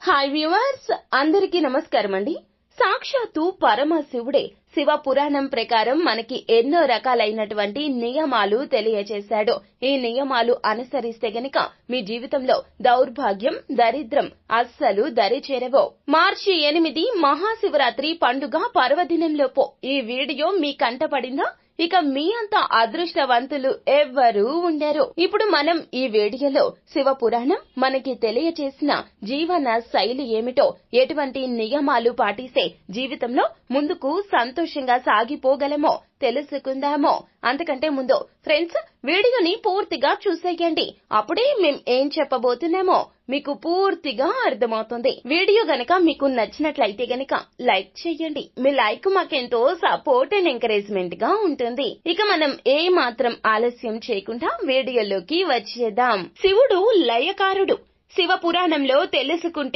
Hi viewers, అందరికీ నమస్కారం అండి. సాక్షాత్తు పరమశివుడే శివ పురాణం ప్రకారం మనకి ఎన్నో రకాలైనటువంటి నియమాలు తెలియజేశాడు. ఈ నియమాలు అనుసరిస్తే గనుక మీ జీవితంలో దౌర్భాగ్యం, దరిద్రం అస్సలు దరి చేరవో. మార్చి 8 మహాశివరాత్రి పండుగ పర్వదినంలోపు ఈ వీడియో మీ కంటపడిందా? ఇక మీ అంత అదృష్టవంతులు ఎవ్వరూ ఉండరు. ఇప్పుడు మనం ఈ వీడియోలో శివ పురాణం మనకి తెలియచేసిన జీవన శైలి ఏమిటో, ఎటువంటి నియమాలు పాటిస్తే జీవితంలో ముందుకు సంతోషంగా సాగిపోగలమో తెలుసుకుందామో. అంతకంటే ముందు ఫ్రెండ్స్, వీడియోని పూర్తిగా చూసేయండి. అప్పుడే మేం ఏం చెప్పబోతున్నామో మీకు పూర్తిగా అర్థమవుతుంది. వీడియో గనక మీకు నచ్చినట్లయితే గనక లైక్ చేయండి. మీ లైక్ మాకెంతో సపోర్ట్ అండ్ ఎంకరేజ్మెంట్ గా ఉంటుంది. ఇక మనం ఏ మాత్రం ఆలస్యం చేయకుండా వీడియోలోకి వచ్చేద్దాం. శివుడు లయకారుడు. శివ పురాణంలో తెలుసుకుంటే